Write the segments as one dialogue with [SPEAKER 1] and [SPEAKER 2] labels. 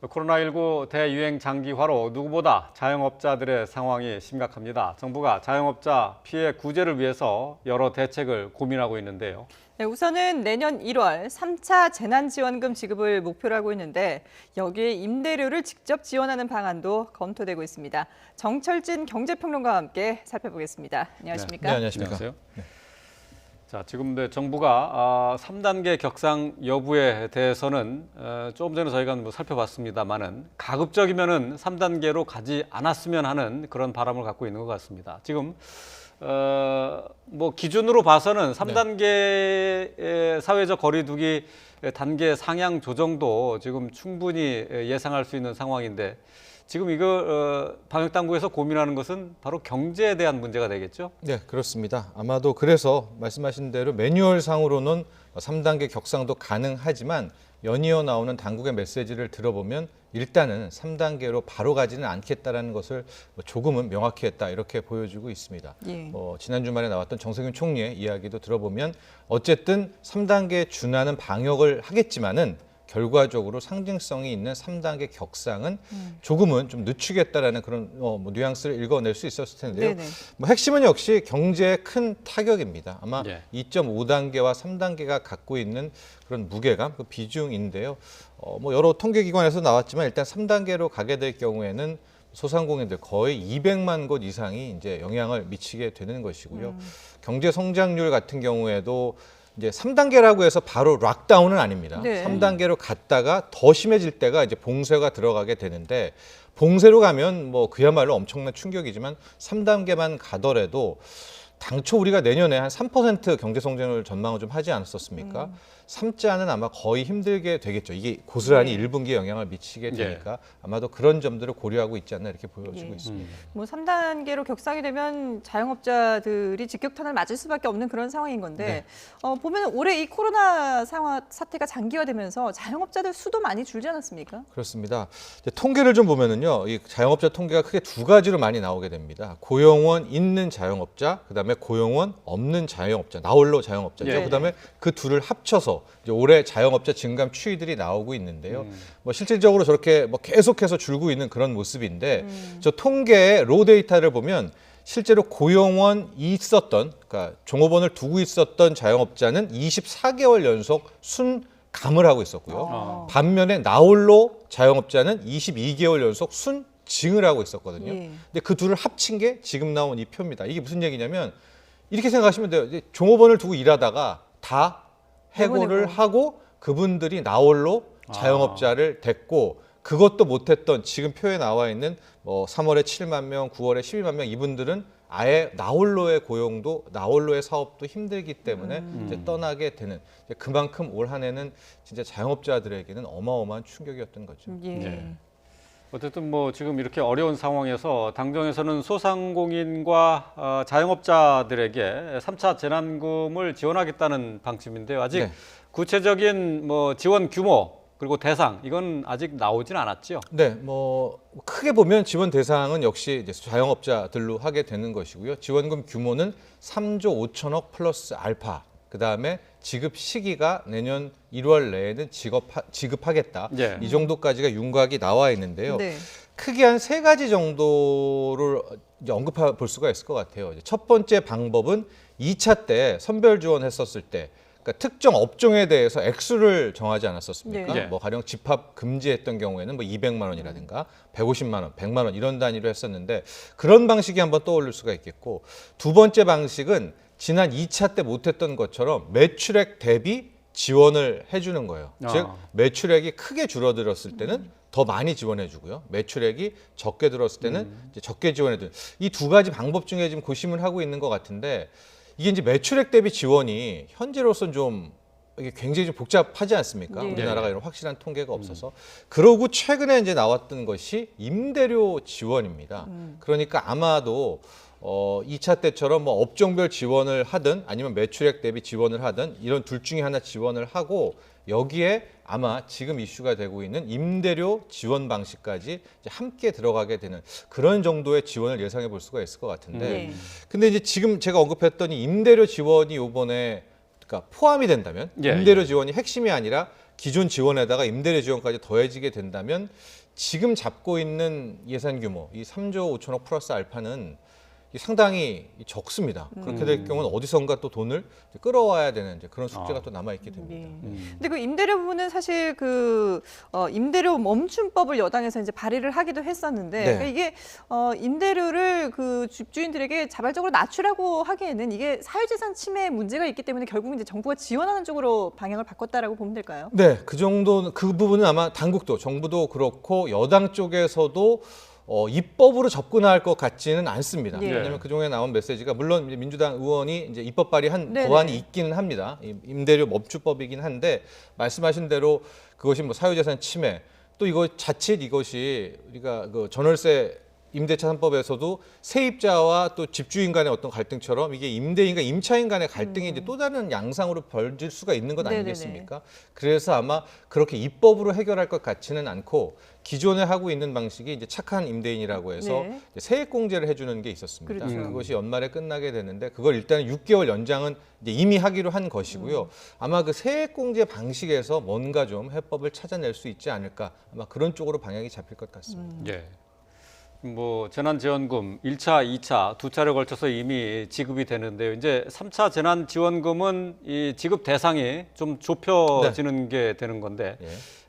[SPEAKER 1] 코로나19 대유행 장기화로 누구보다 자영업자들의 상황이 심각합니다. 정부가 자영업자 피해 구제를 위해서 여러 대책을 고민하고 있는데요.
[SPEAKER 2] 네, 우선은 내년 1월 3차 재난지원금 지급을 목표로 하고 있는데 여기에 임대료를 직접 지원하는 방안도 검토되고 있습니다. 정철진 경제평론가와 함께 살펴보겠습니다. 안녕하십니까?
[SPEAKER 3] 네, 안녕하십니까?
[SPEAKER 1] 안녕하세요. 자, 지금 정부가 3단계 격상 여부에 대해서는 조금 전에 저희가 살펴봤습니다만은 가급적이면은 3단계로 가지 않았으면 하는 그런 바람을 갖고 있는 것 같습니다. 지금 기준으로 봐서는 3단계의 사회적 거리두기 단계 상향 조정도 지금 충분히 예상할 수 있는 상황인데 지금 이거 방역 당국에서 고민하는 것은 바로 경제에 대한 문제가 되겠죠?
[SPEAKER 3] 네, 그렇습니다. 아마도 그래서 말씀하신 대로 매뉴얼상으로는 3단계 격상도 가능하지만 연이어 나오는 당국의 메시지를 들어보면 일단은 3단계로 바로 가지는 않겠다라는 것을 조금은 명확히 했다 이렇게 보여주고 있습니다.
[SPEAKER 2] 예.
[SPEAKER 3] 지난 주말에 나왔던 정세균 총리의 이야기도 들어보면 어쨌든 3단계에 준하는 방역을 하겠지만은 결과적으로 상징성이 있는 3단계 격상은 조금은 좀 늦추겠다라는 그런 뉘앙스를 읽어낼 수 있었을 텐데요. 핵심은 역시 경제에 큰 타격입니다. 아마 2.5단계와 3단계가 갖고 있는 그런 무게감, 그 비중인데요. 여러 통계기관에서 나왔지만 일단 3단계로 가게 될 경우에는 소상공인들 거의 200만 곳 이상이 이제 영향을 미치게 되는 것이고요. 경제 성장률 같은 경우에도 이제 3단계라고 해서 바로 락다운은 아닙니다.
[SPEAKER 2] 네.
[SPEAKER 3] 3단계로 갔다가 더 심해질 때가 이제 봉쇄가 들어가게 되는데 봉쇄로 가면 그야말로 엄청난 충격이지만 3단계만 가더라도 당초 우리가 내년에 한 3% 경제 성장률 전망을 좀 하지 않았었습니까? 3자는 아마 거의 힘들게 되겠죠. 이게 고스란히 1분기에 영향을 미치게 되니까 아마도 그런 점들을 고려하고 있지 않나 이렇게 보여지고 있습니다.
[SPEAKER 2] 3단계로 격상이 되면 자영업자들이 직격탄을 맞을 수밖에 없는 그런 상황인 건데 보면 올해 이 코로나 사태가 장기화되면서 자영업자들 수도 많이 줄지 않았습니까?
[SPEAKER 3] 그렇습니다. 이제 통계를 좀 보면은요, 이 자영업자 통계가 크게 두 가지로 많이 나오게 됩니다. 고용원 있는 자영업자, 그다음에 고용원 없는 자영업자, 나홀로 자영업자죠. 그다음에 그 둘을 합쳐서 이제 올해 자영업자 증감 추이들이 나오고 있는데요. 실질적으로 저렇게 계속해서 줄고 있는 그런 모습인데 저 통계의 로 데이터를 보면 실제로 고용원 있었던, 그러니까 종업원을 두고 있었던 자영업자는 24개월 연속 순감을 하고 있었고요. 반면에 나홀로 자영업자는 22개월 연속 순증을 하고 있었거든요. 근데 그 둘을 합친 게 지금 나온 이 표입니다. 이게 무슨 얘기냐면 이렇게 생각하시면 돼요. 이제 종업원을 두고 일하다가 다 해고를 하고 그분들이 나홀로 자영업자를 됐고 그것도 못했던 지금 표에 나와 있는 3월에 7만 명, 9월에 12만 명 이분들은 아예 나홀로의 고용도 나홀로의 사업도 힘들기 때문에 이제 떠나게 되는 그만큼 올 한 해는 진짜 자영업자들에게는 어마어마한 충격이었던 거죠.
[SPEAKER 1] 어쨌든 지금 이렇게 어려운 상황에서 당정에서는 소상공인과 자영업자들에게 3차 재난금을 지원하겠다는 방침인데요. 아직 구체적인 지원 규모 그리고 대상 이건 아직 나오진 않았죠.
[SPEAKER 3] 네, 크게 보면 지원 대상은 역시 이제 자영업자들로 하게 되는 것이고요. 지원금 규모는 3조 5천억 플러스 알파. 그다음에 지급 시기가 내년 1월 내에는 지급하겠다. 이 정도까지가 윤곽이 나와 있는데요. 크게 한 세 가지 정도를 이제 언급해 볼 수가 있을 것 같아요. 첫 번째 방법은 2차 때 선별 지원했었을 때 그러니까 특정 업종에 대해서 액수를 정하지 않았었습니까? 가령 집합 금지했던 경우에는 200만 원이라든가 150만 원, 100만 원 이런 단위로 했었는데 그런 방식이 한번 떠올릴 수가 있겠고 두 번째 방식은 지난 2차 때 못했던 것처럼 매출액 대비 지원을 해주는 거예요. 즉 매출액이 크게 줄어들었을 때는 더 많이 지원해주고요. 매출액이 적게 들었을 때는 이제 적게 지원해주는 이 두 가지 방법 중에 지금 고심을 하고 있는 것 같은데 이게 이제 매출액 대비 지원이 현재로서는 좀 이게 굉장히 좀 복잡하지 않습니까? 우리나라가 이런 확실한 통계가 없어서. 그러고 최근에 이제 나왔던 것이 임대료 지원입니다. 그러니까 아마도 2차 때처럼 업종별 지원을 하든 아니면 매출액 대비 지원을 하든 이런 둘 중에 하나 지원을 하고 여기에 아마 지금 이슈가 되고 있는 임대료 지원 방식까지 이제 함께 들어가게 되는 그런 정도의 지원을 예상해 볼 수가 있을 것 같은데 근데 이제 지금 제가 언급했던 이 임대료 지원이 이번에 그러니까 포함이 된다면 임대료 지원이 핵심이 아니라 기존 지원에다가 임대료 지원까지 더해지게 된다면 지금 잡고 있는 예산 규모 이 3조 5천억 플러스 알파는 상당히 적습니다. 그렇게 될 경우는 어디선가 또 돈을 끌어와야 되는 이제 그런 숙제가 또 남아 있게 됩니다.
[SPEAKER 2] 예. 근데 그 임대료 부분은 사실 그 임대료 멈춤법을 여당에서 이제 발의를 하기도 했었는데
[SPEAKER 3] 네.
[SPEAKER 2] 그러니까 이게 임대료를 그 집주인들에게 자발적으로 낮추라고 하기에는 이게 사유재산 침해 문제가 있기 때문에 결국 이제 정부가 지원하는 쪽으로 방향을 바꿨다라고 보면 될까요?
[SPEAKER 3] 네, 그 정도 그 부분은 아마 당국도 정부도 그렇고 여당 쪽에서도 입법으로 접근할 것 같지는 않습니다.
[SPEAKER 2] 예.
[SPEAKER 3] 왜냐하면 그 중에 나온 메시지가 물론 이제 민주당 의원이 이제 입법 발의한
[SPEAKER 2] 네네.
[SPEAKER 3] 법안이 있기는 합니다. 임대료 멈춤법이긴 한데 말씀하신 대로 그것이 뭐 사유재산 침해 또 이거 자칫 이것이 우리가 그 전월세 임대차 3법에서도 세입자와 또 집주인 간의 어떤 갈등처럼 이게 임대인과 임차인 간의 갈등이 이제 또 다른 양상으로 벌어질 수가 있는 것
[SPEAKER 2] 네네네.
[SPEAKER 3] 아니겠습니까? 그래서 아마 그렇게 입법으로 해결할 것 같지는 않고 기존에 하고 있는 방식이 이제 착한 임대인이라고 해서
[SPEAKER 2] 네.
[SPEAKER 3] 이제 세액공제를 해주는 게 있었습니다.
[SPEAKER 2] 그렇죠.
[SPEAKER 3] 그것이 연말에 끝나게 되는데 그걸 일단 6개월 연장은 이제 이미 하기로 한 것이고요. 아마 그 세액공제 방식에서 뭔가 좀 해법을 찾아낼 수 있지 않을까 아마 그런 쪽으로 방향이 잡힐 것 같습니다.
[SPEAKER 1] 예. 뭐 재난지원금 1차, 2차 두 차례 걸쳐서 이미 지급이 되는데요. 이제 3차 재난지원금은 이 지급 대상이 좀 좁혀지는 게 되는 건데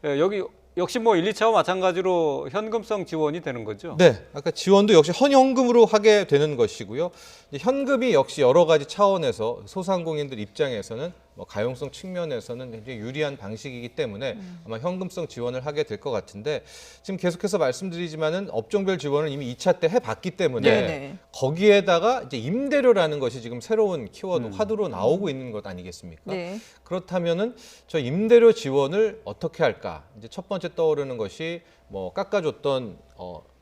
[SPEAKER 3] 예.
[SPEAKER 1] 여기 역시 뭐 1, 2차와 마찬가지로 현금성 지원이 되는 거죠.
[SPEAKER 3] 네, 아까 지원도 역시 헌현금으로 하게 되는 것이고요. 이제 현금이 역시 여러 가지 차원에서 소상공인들 입장에서는 뭐 가용성 측면에서는 굉장히 유리한 방식이기 때문에 아마 현금성 지원을 하게 될 것 같은데 지금 계속해서 말씀드리지만은 업종별 지원을 이미 2차 때 해봤기 때문에
[SPEAKER 2] 네네.
[SPEAKER 3] 거기에다가 이제 임대료라는 것이 지금 새로운 키워드 화두로 나오고 있는 것 아니겠습니까?
[SPEAKER 2] 네.
[SPEAKER 3] 그렇다면은 저 임대료 지원을 어떻게 할까? 이제 첫 번째 떠오르는 것이 뭐 깎아줬던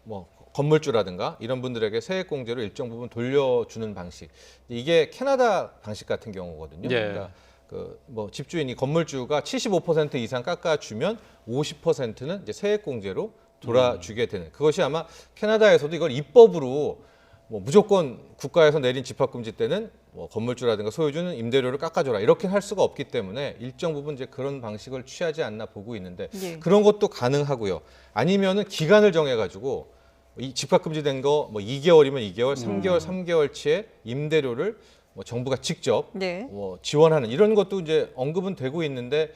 [SPEAKER 3] 뭐 건물주라든가 이런 분들에게 세액공제로 일정 부분 돌려주는 방식. 이게 캐나다 방식 같은 경우거든요.
[SPEAKER 1] 예.
[SPEAKER 3] 그러니까 그 뭐 집주인이 건물주가 75% 이상 깎아주면 50%는 이제 세액공제로 돌아주게 되는. 그것이 아마 캐나다에서도 이걸 입법으로 뭐 무조건 국가에서 내린 집합금지 때는 뭐 건물주라든가 소유주는 임대료를 깎아줘라 이렇게 할 수가 없기 때문에 일정 부분 이제 그런 방식을 취하지 않나 보고 있는데
[SPEAKER 2] 예.
[SPEAKER 3] 그런 것도 가능하고요. 아니면은 기간을 정해가지고 이 집합금지된 거 뭐 2개월이면 2개월, 3개월, 3개월치의 임대료를 뭐 정부가 직접
[SPEAKER 2] 네.
[SPEAKER 3] 지원하는 이런 것도 이제 언급은 되고 있는데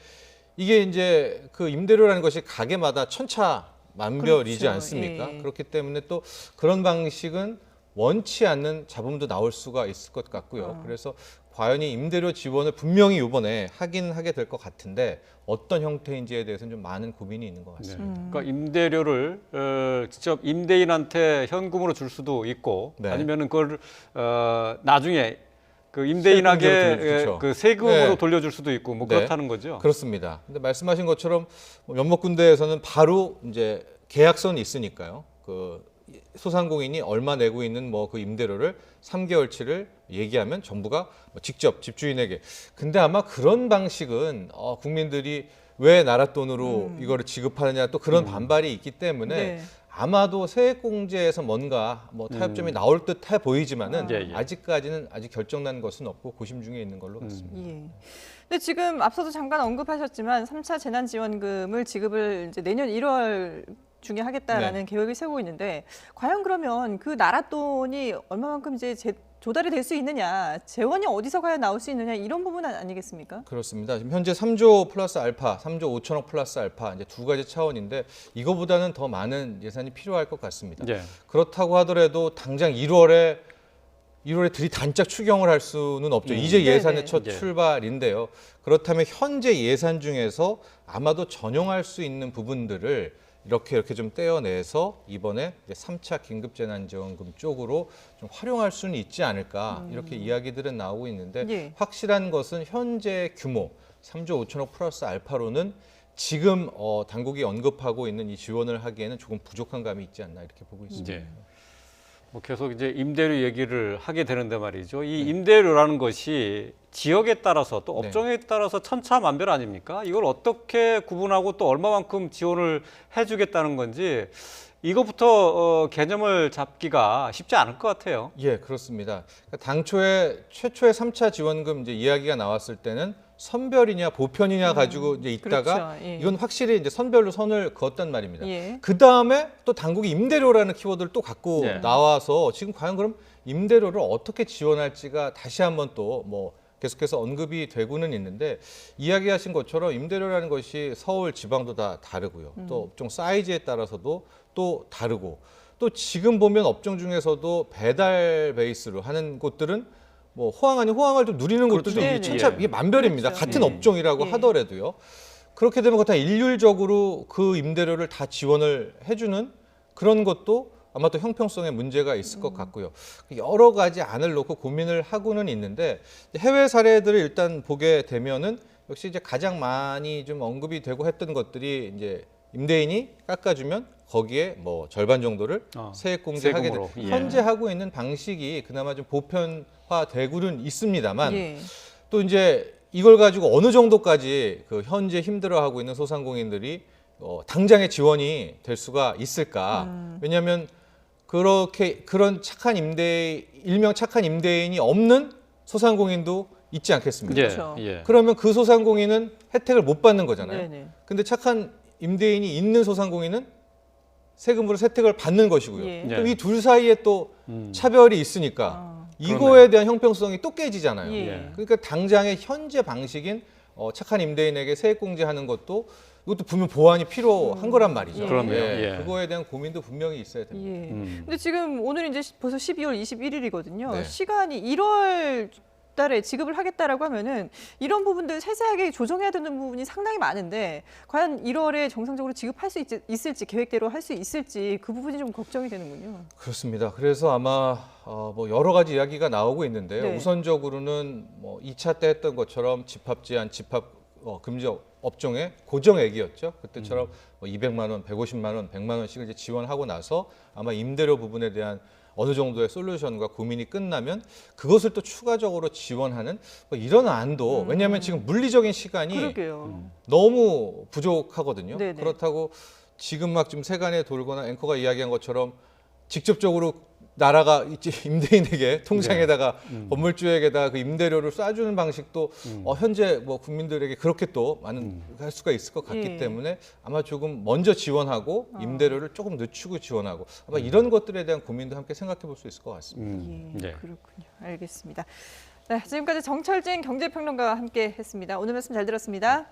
[SPEAKER 3] 이게 이제 그 임대료라는 것이 가게마다 천차만별이지
[SPEAKER 2] 그렇죠.
[SPEAKER 3] 않습니까?
[SPEAKER 2] 예.
[SPEAKER 3] 그렇기 때문에 또 그런 방식은 원치 않는 잡음도 나올 수가 있을 것 같고요. 그래서 과연 이 임대료 지원을 분명히 이번에 하긴 하게 될 것 같은데 어떤 형태인지에 대해서는 좀 많은 고민이 있는 것
[SPEAKER 1] 네.
[SPEAKER 3] 같습니다.
[SPEAKER 1] 그러니까 임대료를 직접 임대인한테 현금으로 줄 수도 있고
[SPEAKER 3] 네.
[SPEAKER 1] 아니면은 그걸 나중에 그 임대인에게
[SPEAKER 3] 세금으로 돌려주죠.
[SPEAKER 1] 그 세금으로
[SPEAKER 3] 네.
[SPEAKER 1] 돌려줄 수도 있고 뭐
[SPEAKER 3] 네.
[SPEAKER 1] 그렇다는 거죠.
[SPEAKER 3] 그렇습니다. 근데 말씀하신 것처럼 몇몇 군데에서는 바로 이제 계약선이 있으니까요. 그 소상공인이 얼마 내고 있는 뭐 그 임대료를 3개월치를 얘기하면 정부가 직접 집주인에게. 근데 아마 그런 방식은 국민들이 왜 나라 돈으로 이거를 지급하느냐 또 그런 반발이 있기 때문에
[SPEAKER 2] 네.
[SPEAKER 3] 아마도 세액공제에서 뭔가 뭐 타협점이 나올 듯해 보이지만은
[SPEAKER 1] 예, 예.
[SPEAKER 3] 아직까지는 아직 결정난 것은 없고 고심 중에 있는 걸로 같습니다.
[SPEAKER 2] 예. 근데 지금 앞서도 잠깐 언급하셨지만 3차 재난지원금을 지급을 이제 내년 1월 중에 하겠다라는 계획을 세우고 있는데 과연 그러면 그 나라 돈이 얼마만큼 이제 조달이 될 수 있느냐, 재원이 어디서 과연 나올 수 있느냐 이런 부분 아니겠습니까?
[SPEAKER 3] 그렇습니다. 지금 현재 3조 플러스 알파, 3조 5천억 플러스 알파 이제 두 가지 차원인데 이거보다는 더 많은 예산이 필요할 것 같습니다.
[SPEAKER 1] 예.
[SPEAKER 3] 그렇다고 하더라도 당장 1월에 들이단짝 추경을 할 수는 없죠. 이제
[SPEAKER 2] 네네.
[SPEAKER 3] 예산의 첫
[SPEAKER 1] 예.
[SPEAKER 3] 출발인데요. 그렇다면 현재 예산 중에서 아마도 전용할 수 있는 부분들을 이렇게 좀 떼어내서 이번에 이제 3차 긴급재난지원금 쪽으로 좀 활용할 수는 있지 않을까 이렇게 이야기들은 나오고 있는데
[SPEAKER 2] 예.
[SPEAKER 3] 확실한 것은 현재 규모 3조 5천억 플러스 알파로는 지금 당국이 언급하고 있는 이 지원을 하기에는 조금 부족한 감이 있지 않나 이렇게 보고 있습니다.
[SPEAKER 1] 예. 뭐 계속 이제 임대료 얘기를 하게 되는데 말이죠. 이 임대료라는 것이 지역에 따라서 또
[SPEAKER 3] 네.
[SPEAKER 1] 업종에 따라서 천차만별 아닙니까? 이걸 어떻게 구분하고 또 얼마만큼 지원을 해주겠다는 건지 이것부터 개념을 잡기가 쉽지 않을 것 같아요.
[SPEAKER 3] 예, 그렇습니다. 그러니까 당초에 최초의 3차 지원금 이제 이야기가 나왔을 때는 선별이냐 보편이냐 가지고 이제 있다가
[SPEAKER 2] 그렇죠. 예.
[SPEAKER 3] 이건 확실히 이제 선별로 선을 그었단 말입니다.
[SPEAKER 2] 예.
[SPEAKER 3] 그 다음에 또 당국이 임대료라는 키워드를 또 갖고
[SPEAKER 1] 예.
[SPEAKER 3] 나와서 지금 과연 그럼 임대료를 어떻게 지원할지가 다시 한번 또 뭐 계속해서 언급이 되고는 있는데 이야기하신 것처럼 임대료라는 것이 서울 지방도 다 다르고요. 또 업종 사이즈에 따라서도 또 다르고 또 지금 보면 업종 중에서도 배달 베이스로 하는 곳들은 뭐 호황 아닌 호황을 좀 누리는 곳들도
[SPEAKER 2] 그렇죠.
[SPEAKER 3] 이게
[SPEAKER 2] 네네.
[SPEAKER 3] 천차 이게 만별입니다.
[SPEAKER 2] 그렇죠.
[SPEAKER 3] 같은
[SPEAKER 2] 예.
[SPEAKER 3] 업종이라고
[SPEAKER 2] 예.
[SPEAKER 3] 하더라도요. 그렇게 되면 그거 다 일률적으로 그 임대료를 다 지원을 해주는 그런 것도 아마 또 형평성에 문제가 있을 것 같고요. 여러 가지 안을 놓고 고민을 하고는 있는데 해외 사례들을 일단 보게 되면은 역시 이제 가장 많이 좀 언급이 되고 했던 것들이 이제 임대인이 깎아주면 거기에 뭐 절반 정도를 세액공제하게 된
[SPEAKER 1] 세금으로. 예.
[SPEAKER 3] 현재 하고 있는 방식이 그나마 좀 보편화되고는 있습니다만
[SPEAKER 2] 예.
[SPEAKER 3] 또 이제 이걸 가지고 어느 정도까지 그 현재 힘들어하고 있는 소상공인들이 당장의 지원이 될 수가 있을까? 왜냐하면 그렇게 그런 착한 일명 착한 임대인이 없는 소상공인도 있지 않겠습니까?
[SPEAKER 1] 예.
[SPEAKER 2] 그렇죠.
[SPEAKER 1] 예.
[SPEAKER 3] 그러면 그 소상공인은 혜택을 못 받는 거잖아요.
[SPEAKER 2] 네네.
[SPEAKER 3] 근데 착한 임대인이 있는 소상공인은 세금으로 혜택을 받는 것이고요.
[SPEAKER 2] 예.
[SPEAKER 3] 그럼 이 둘 사이에 또 차별이 있으니까
[SPEAKER 2] 아.
[SPEAKER 3] 이거에 대한 형평성이 또 깨지잖아요.
[SPEAKER 2] 예.
[SPEAKER 3] 그러니까 당장의 현재 방식인 착한 임대인에게 세액공제하는 것도 이것도 분명 보완이 필요한 거란 말이죠.
[SPEAKER 2] 예.
[SPEAKER 1] 그럼요. 예.
[SPEAKER 3] 그거에 대한 고민도 분명히 있어야 됩니다.
[SPEAKER 2] 예.
[SPEAKER 1] 음.
[SPEAKER 2] 근데 지금 오늘 이제 벌써 12월 21일이거든요.
[SPEAKER 3] 네.
[SPEAKER 2] 시간이 1월 달에 지급을 하겠다라고 하면은 이런 부분들 세세하게 조정해야 되는 부분이 상당히 많은데 과연 1월에 정상적으로 지급할 수 있을지 계획대로 할 수 있을지 그 부분이 좀 걱정이 되는군요.
[SPEAKER 3] 그렇습니다. 그래서 아마 뭐 여러 가지 이야기가 나오고 있는데요.
[SPEAKER 2] 네.
[SPEAKER 3] 우선적으로는 뭐 2차 때 했던 것처럼 집합 제한, 집합 금지 업종의 고정액이었죠. 그때처럼 뭐 200만 원, 150만 원, 100만 원씩을 이제 지원하고 나서 아마 임대료 부분에 대한 어느 정도의 솔루션과 고민이 끝나면 그것을 또 추가적으로 지원하는 뭐 이런 안도 왜냐하면 지금 물리적인 시간이
[SPEAKER 2] 그러게요.
[SPEAKER 3] 너무 부족하거든요.
[SPEAKER 2] 네네.
[SPEAKER 3] 그렇다고 지금 막 좀 세간에 돌거나 앵커가 이야기한 것처럼 직접적으로 나라가 이제 임대인에게 통장에다가 건물주에게다 그 임대료를 쏴주는 방식도 현재 뭐 국민들에게 그렇게 또 많은 할 수가 있을 것 같기
[SPEAKER 2] 예.
[SPEAKER 3] 때문에 아마 조금 먼저 지원하고 임대료를 조금 늦추고 지원하고 아마 이런 것들에 대한 고민도 함께 생각해 볼 수 있을 것 같습니다.
[SPEAKER 2] 예,
[SPEAKER 1] 예.
[SPEAKER 2] 그렇군요. 알겠습니다. 네, 지금까지 정철진 경제평론가와 함께 했습니다. 오늘 말씀 잘 들었습니다.